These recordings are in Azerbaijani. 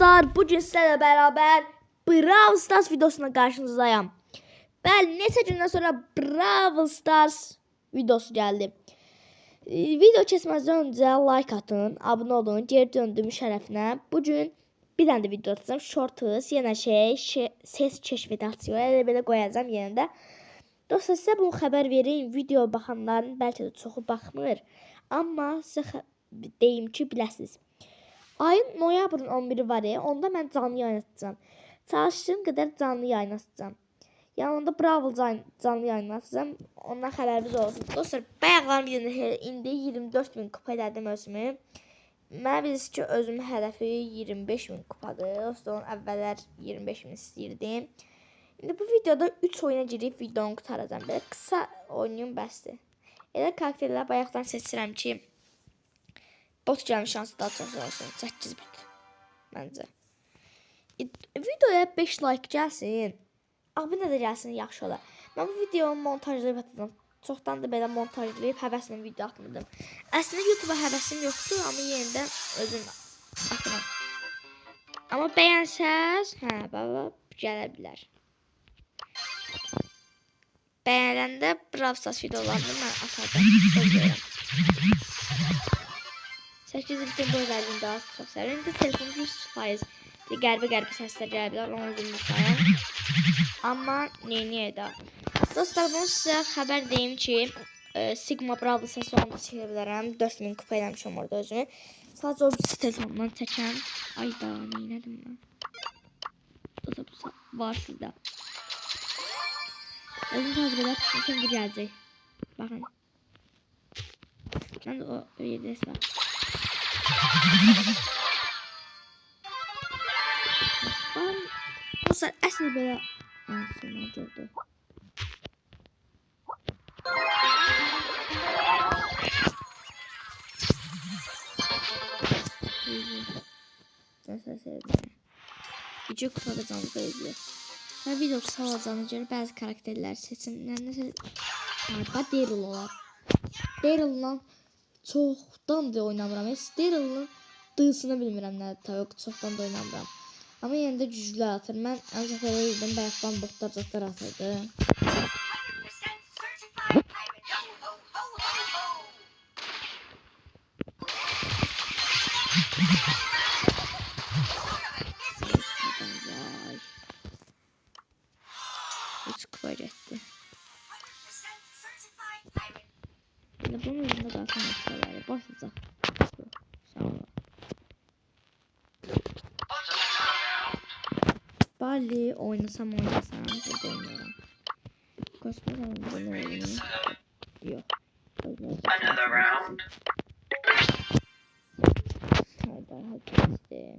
dostlar, bugün sizlerle beraber Brawl Stars videosuna karşınızdayım. Bəli, neçə gündən sonra Brawl Stars videosu geldi. Video keçməzdən öncə like atın, abunə olun, geri döndüm şərəfinə. Bugün bir dənə də video atacağım. Shorts, yenə ses keşfedasiyo, elə belə qoyacağım yerində. Dostlar, sizə bunu xəbər vereyim. Video baxanların bəlkə də çoxu baxmır. Amma sizə deyim ki, biləsiniz. Ayın noyabrın 11'i var ya, onda mən canlı yayın atacağım. Çalışdığım qədər canlı yayın atacağım. Yanında Brawl canlı yayın atacağım. Ondan xəbəriniz olsun. Dostlar, bayaqlar indi 24.000 kupa elədim özümü. Mən bilirsiniz ki, özümün hədəfi 25.000 kupadır. Dostlar, əvvəllər 25.000 istəyirdim. İndi bu videoda 3 oyuna girib videonu qutaracağım. Belə qısa oynayım bəsdir. Elə karakterlər bayaqdan seçirəm ki, bot gəlmiş şansı daha çox olsun. 8 bit. Məncə. Videoya 5 like gəlsin. Abunə də gəlsin, yaxşı olar. Mən bu videonu montajlayıb atacağım. Çoxdan da belə montajlayıb həvəslə video atmadım. Əslində YouTube'a həvəsim yoxdur, amma yenidən özüm atıram. Amma bəyənsəz, baba gələ bilər. Bəyənəndə Brawl Stars videolarını mən atacağım. Söz verirəm. 8 bitin bu özelliğini daha çok severim. İndi telefonum 100% qəribə səslər gələ bilər, onu üzümlü sayın. Amma neyniyə də. Dostlar, bunu sizə xəbər deyim ki, Sigma Brawl səsi onu da çəkə bilərəm. 4000 kupa eləmişəm orada özümü. Sadəcə o birisi telefonumdan çəkəm. Ayda, neynədim mən? Dostlar, bu var sizdə. Özüm sadəcə qədər şimdi gələcək. Baxın. Mən də o yerdə var. Dostlar, əsl belə sonra gördü. Video kupada canlı izliyor. Mən video kısa olacağına görə bəzi karakterlər seçimlərində Daryl olar. Daryl'la çoxdan da oynamıram. Daryl'ın dığısını bilmirəm nə də yox, çoxdan da oynamıram. Amma yenə də güclü atır. Mən ancaq elə idim, bayaqdan botlar atırdı. Üç kupa getdi. Şimdi bunun yüzündə qalsın kupaları. Başlayacaq. Sağ olun. Bali oynasam burada oynuyorum. Kosmos oyunda ne oynuyor? Yok. Another round. Hadi işte.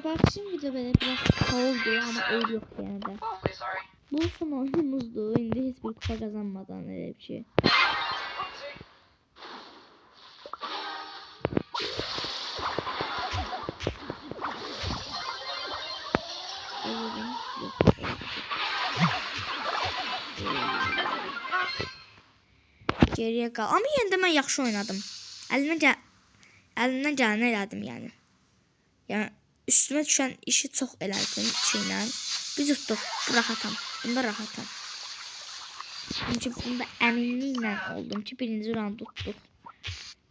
Bak şimdi video böyle biraz kısa oldu ama öyle yok yani de. Bu son oyunumuzdu. Şimdi hiçbir kupa kazanmadan öyle bir şey. Geriye kal. Ama yine de ben yaxşı oynadım. Əlimdən gələni elədim yəni. Yəni üstümə düşən işi çox elədim şeylə. Biz tutduq. Rahatam. Bunda rahatam. Çünki bunda əminliklə oldum ki, birinci round tutduq.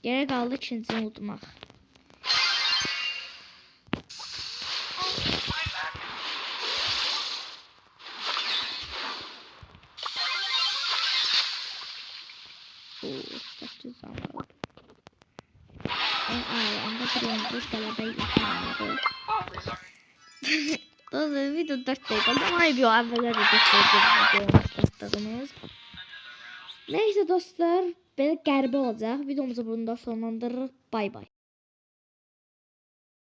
Geriyə qaldı ikincini udmaq. Onda birinci qələbə yıkanmadı. Dostlar, video 4 dəqiqə oldu ama bir əvvəllər də 4 dəqiqə Neyse dostlar, belə qəribə olacaq. Videomuzu burada sonlandırırıq. Bay bay.